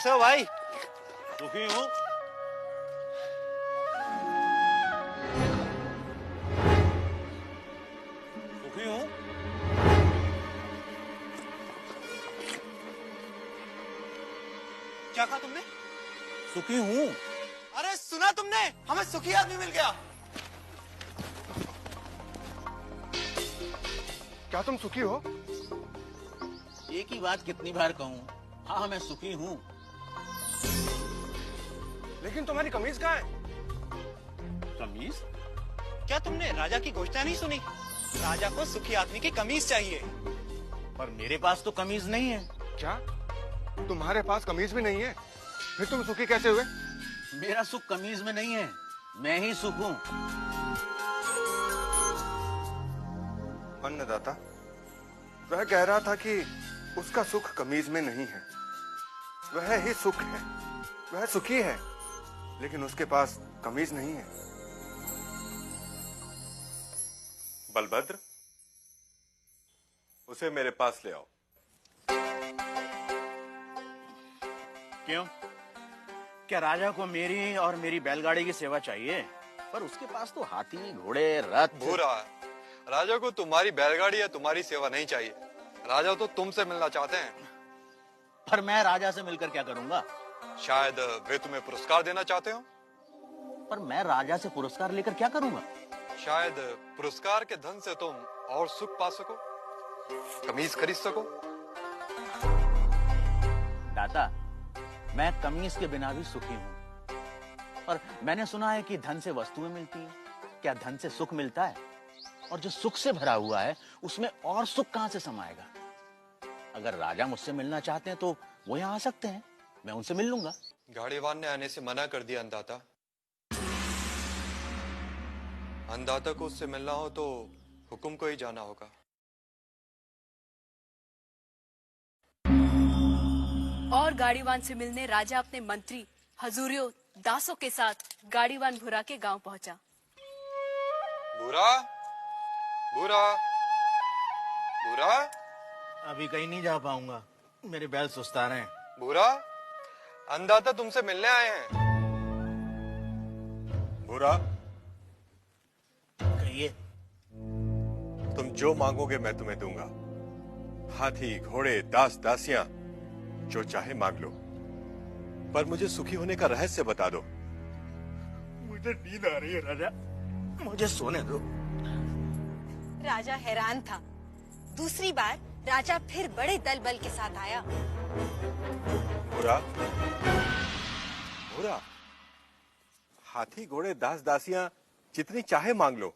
कैसे हो भाई? दुखी हूँ। दुखी हूँ। क्या कहा तुमने? सुखी हूँ। अरे सुना तुमने? हमें सुखी आदमी मिल गया। क्या तुम सुखी हो? एक ही बात कितनी बार कहूँ? हाँ, मैं सुखी हूँ। लेकिन तुम्हारी कमीज कहाँ है? कमीज? क्या तुमने राजा की घोषणा नहीं सुनी? राजा को सुखी आदमी की कमीज चाहिए। पर मेरे पास तो कमीज नहीं है। क्या तुम्हारे पास कमीज भी नहीं है? फिर तुम सुखी कैसे हुए? मेरा सुख कमीज में नहीं है, मैं ही सुख हूँ। अन्नदाता, वह कह रहा था कि उसका सुख कमीज में नहीं है, वह ही सुख है। वह सुखी है, लेकिन उसके पास कमीज नहीं है। बलभद्र, उसे मेरे पास ले आओ। क्यों? क्या राजा को मेरी और मेरी बैलगाड़ी की सेवा चाहिए? पर उसके पास तो हाथी, घोड़े, रथ। भूरा, राजा को तुम्हारी बैलगाड़ी या तुम्हारी सेवा नहीं चाहिए। राजा तो तुमसे मिलना चाहते हैं। पर मैं राजा से मिलकर क्या करूंगा? शायद वे तुम्हें पुरस्कार देना चाहते हो। पर मैं राजा से पुरस्कार लेकर क्या करूंगा? शायद पुरस्कार के धन से तुम और सुख पा सको, कमीज खरीद सको। दाता, मैं कमीज के बिना भी सुखी हूँ। पर मैंने सुना है कि धन से वस्तुएं मिलती हैं। क्या धन से सुख मिलता है? और जो सुख से भरा हुआ है उसमें और सुख कहां से समाएगा? अगर राजा मुझसे मिलना चाहते हैं तो वो यहाँ आ सकते हैं, मैं उनसे मिल लूंगा। गाड़ीवान ने आने से मना कर दिया अन्नदाता। अन्नदाता को उससे मिलना हो तो हुकुम को ही जाना होगा। और गाड़ीवान से मिलने राजा अपने मंत्री हजूरियों दासों के साथ गाड़ीवान भूरा के गांव पहुंचा। भूरा, भूरा, भूरा। अभी कहीं नहीं जा पाऊंगा, मेरे बैल सुस्ता रहे हैं। भूरा, अन्नदाता तुमसे मिलने आए हैं। भूरा, कहिए। तुम जो मांगोगे मैं तुम्हें दूंगा। हाथी, घोड़े, दास, दासियां, जो चाहे मांग लो। पर मुझे सुखी होने का रहस्य बता दो। मुझे नींद आ रही है राजा, मुझे सोने दो। राजा हैरान था। दूसरी बार राजा फिर बड़े दल बल के साथ आया। भूरा, भूरा, हाथी, घोड़े, दास, दासियां जितनी चाहे मांग लो,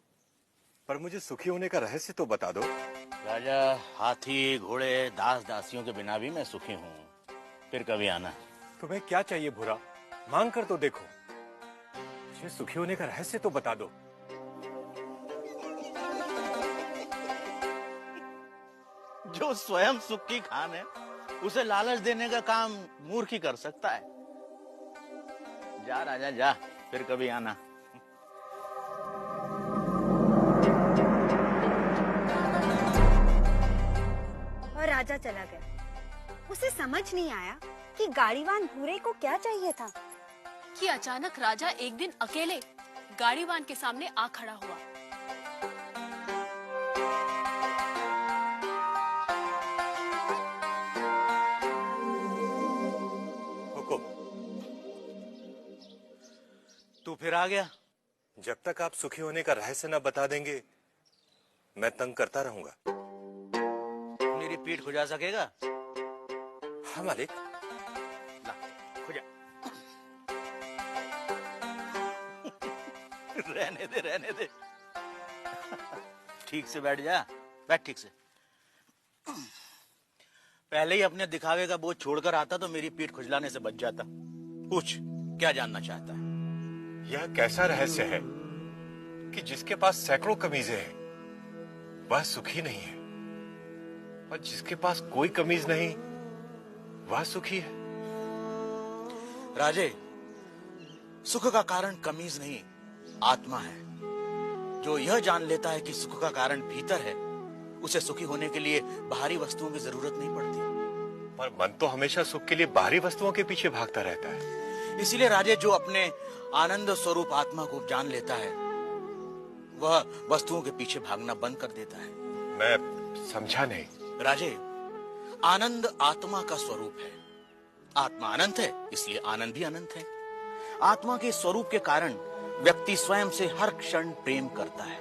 पर मुझे सुखी होने का रहस्य तो बता दो। राजा, हाथी, घोड़े, दास, दासियों के बिना भी मैं सुखी हूँ। फिर कभी आना। तुम्हें क्या चाहिए भूरा? मांग कर तो देखो। मुझे सुखी होने का रहस्य तो बता दो। जो स्वयं सुख की खान है उसे लालच देने का काम मूर्ख ही कर सकता है। जा राजा जा, फिर कभी आना। और राजा चला गया। उसे समझ नहीं आया कि गाड़ीवान भूरे को क्या चाहिए था। कि अचानक राजा एक दिन अकेले गाड़ीवान के सामने आ खड़ा हुआ। हुकुम। तू फिर आ गया? जब तक आप सुखी होने का रहस्य न बता देंगे मैं तंग करता रहूंगा। मेरी पीठ खुजा सकेगा? हाँ मालिक। ला, खुजा। रहने दे, रहने दे। ठीक से बैठ जा, बैठ ठीक से। पहले ही अपने दिखावे का बोझ छोड़कर आता तो मेरी पीठ खुजलाने से बच जाता। पूछ, क्या जानना चाहता है? यह कैसा रहस्य है कि जिसके पास सैकड़ों कमीजें हैं वह सुखी नहीं है, और जिसके पास कोई कमीज नहीं वह सुखी है? राजे, सुख का कारण कमीज नहीं, आत्मा है। जो यह जान लेता है कि सुख का कारण भीतर है, उसे सुखी होने के लिए बाहरी वस्तुओं की जरूरत नहीं पड़ती। पर मन तो हमेशा सुख के लिए बाहरी वस्तुओं के पीछे भागता रहता है। इसीलिए राजे, जो अपने आनंद स्वरूप आत्मा को जान लेता है वह वस्तुओं के पीछे भागना बंद कर देता है। मैं समझा नहीं। राजे, आनंद आत्मा का स्वरूप है। आत्मा अनंत है, इसलिए आनंद भी अनंत है। आत्मा के स्वरूप के कारण व्यक्ति स्वयं से हर क्षण प्रेम करता है।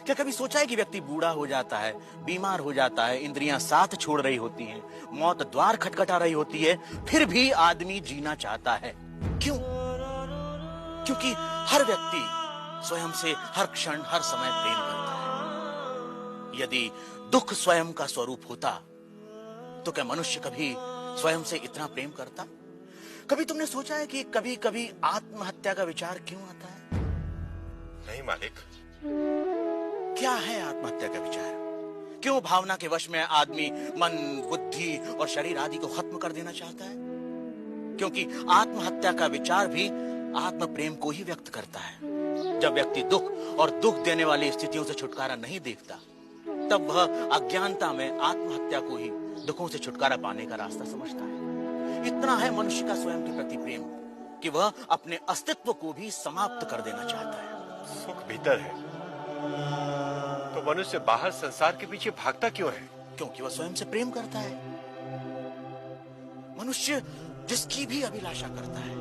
क्या कभी सोचा है कि व्यक्ति बूढ़ा हो जाता है, बीमार हो जाता है, इंद्रियां साथ छोड़ रही होती हैं, मौत द्वार खटखटा रही होती है, फिर भी आदमी जीना चाहता है? क्यों? क्योंकि हर व्यक्ति स्वयं से हर क्षण हर समय प्रेम करता है। यदि दुख स्वयं का स्वरूप होता तो क्या मनुष्य कभी स्वयं से इतना प्रेम करता? कभी तुमने सोचा है कि कभी कभी आत्महत्या का विचार क्यों आता है? नहीं मालिक। क्या है आत्महत्या का विचार? क्यों भावना के वश में आदमी मन, बुद्धि और शरीर आदि को खत्म कर देना चाहता है? क्योंकि आत्महत्या का विचार भी आत्म प्रेम को ही व्यक्त करता है। जब व्यक्ति दुख और दुख देने वाली स्थितियों से छुटकारा नहीं देखता, तब वह अज्ञानता में आत्महत्या को ही दुखों से छुटकारा पाने का रास्ता समझता है। इतना है मनुष्य का स्वयं के प्रति प्रेम कि वह अपने अस्तित्व को भी समाप्त कर देना चाहता है। सुख भीतर है तो मनुष्य बाहर संसार के पीछे भागता क्यों है? क्योंकि वह स्वयं से प्रेम करता है। मनुष्य जिसकी भी अभिलाषा करता है,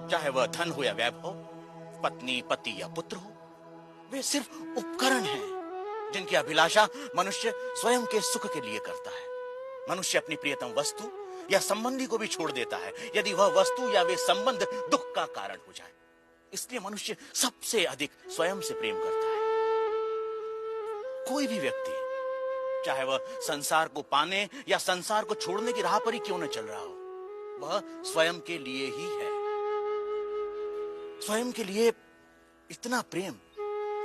चाहे वह धन हो या वैभव, पत्नी, पति या पुत्र हो, वे सिर्फ उपकरण हैं जिनकी अभिलाषा मनुष्य स्वयं के सुख के लिए करता है। मनुष्य अपनी प्रियतम वस्तु या संबंधी को भी छोड़ देता है यदि वह वस्तु या वे संबंध दुख का कारण हो जाए। इसलिए मनुष्य सबसे अधिक स्वयं से प्रेम करता है। कोई भी व्यक्ति, चाहे वह संसार को पाने या संसार को छोड़ने की राह पर ही क्यों न चल रहा हो, वह स्वयं के लिए ही है। स्वयं के लिए इतना प्रेम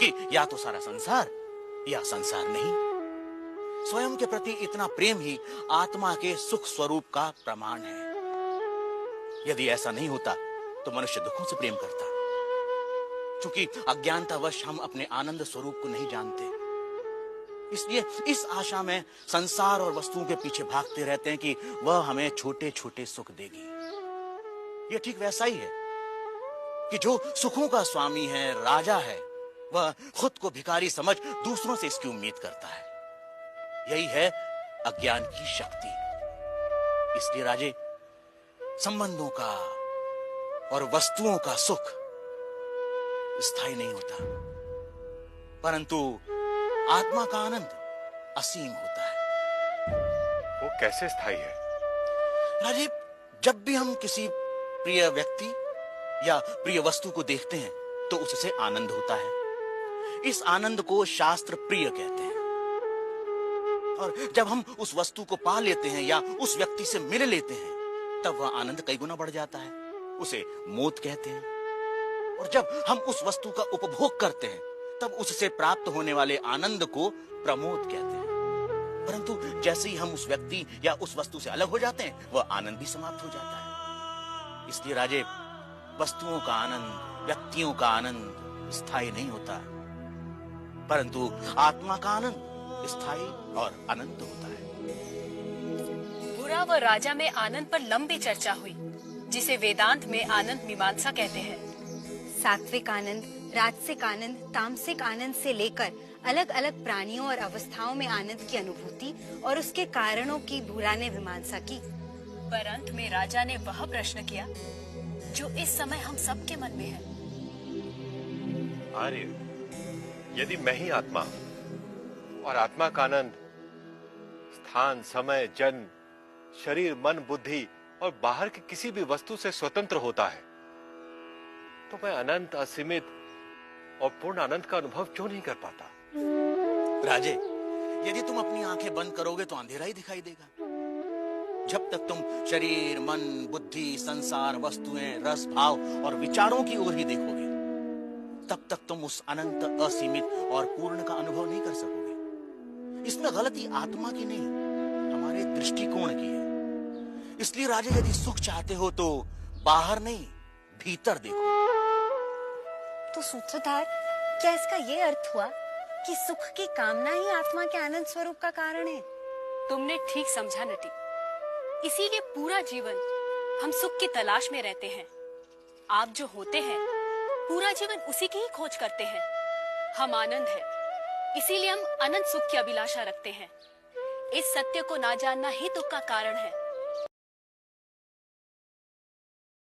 कि या तो सारा संसार या संसार नहीं। स्वयं के प्रति इतना प्रेम ही आत्मा के सुख स्वरूप का प्रमाण है। यदि ऐसा नहीं होता तो मनुष्य दुखों से प्रेम करता। क्योंकि अज्ञानतावश हम अपने आनंद स्वरूप को नहीं जानते, इसलिए इस आशा में संसार और वस्तुओं के पीछे भागते रहते हैं कि वह हमें छोटे छोटे सुख देगी। यह ठीक वैसा ही है कि जो सुखों का स्वामी है, राजा है, वह खुद को भिखारी समझ दूसरों से इसकी उम्मीद करता है। यही है अज्ञान की शक्ति। इसलिए राजे, संबंधों का और वस्तुओं का सुख स्थायी नहीं होता, परंतु आत्मा का आनंद असीम होता है। वो कैसे स्थायी है? राजे, जब भी हम किसी प्रिय व्यक्ति या प्रिय वस्तु को देखते हैं तो उससे आनंद होता है। इस आनंद को शास्त्र प्रिय कहते हैं। और जब हम उस वस्तु को पा लेते हैं या उस व्यक्ति से मिल लेते हैं, तब वह आनंद कई गुना बढ़ जाता है। उसे मोद कहते हैं। और जब हम उस वस्तु का उपभोग करते हैं, तब उससे प्राप्त होने वाले आनंद को प्रमोद कहते हैं। परंतु जैसे ही हम उस व्यक्ति या उस वस्तु से अलग हो जाते हैं, वह आनंद भी समाप्त हो जाता है। इसलिए राजे, वस्तुओं का आनंद, व्यक्तियों का आनंद स्थायी नहीं होता, परंतु आत्मा का आनंद स्थायी और अनंत होता है। बुरा व राजा में आनंद पर लंबी चर्चा हुई, जिसे वेदांत में आनंद मीमांसा कहते हैं। सात्विक आनंद, राजसिक आनंद, तामसिक आनंद से लेकर अलग अलग प्राणियों और अवस्थाओं में आनंद की अनुभूति और उसके कारणों की बुरा ने मीमांसा की। पर अंत में राजा ने वह प्रश्न किया जो इस समय हम सबके मन में है। आर्य, यदि मैं ही आत्मा और आत्मा का आनंद स्थान, समय, जन्म, शरीर, मन, बुद्धि और बाहर की किसी भी वस्तु से स्वतंत्र होता है, तो मैं अनंत, असीमित और पूर्ण आनंद का अनुभव क्यों नहीं कर पाता? राजे, यदि तुम अपनी आंखें बंद करोगे तो अंधेरा ही दिखाई देगा। जब तक तुम शरीर, मन, बुद्धि, संसार, वस्तुएं, रस, भाव और विचारों की ओर ही देखोगे, तब तक तुम उस अनंत, असीमित और पूर्ण का अनुभव नहीं कर सकोगे। इसमें गलती आत्मा की नहीं, हमारे दृष्टिकोण की है। इसलिए राजे, यदि सुख चाहते हो तो बाहर नहीं, भीतर देखो। तो सूत्रधार, क्या इसका ये अर्थ हुआ कि सुख की कामना ही आत्मा के आनंद स्वरूप का कारण है? तुमने ठीक समझा नटी। इसीलिए पूरा जीवन हम सुख की तलाश में रहते हैं। आप जो होते हैं पूरा जीवन उसी की ही खोज करते हैं। हम आनंद हैं, इसीलिए हम अनंत सुख की अभिलाषा रखते हैं। इस सत्य को ना जानना ही दुख का कारण है।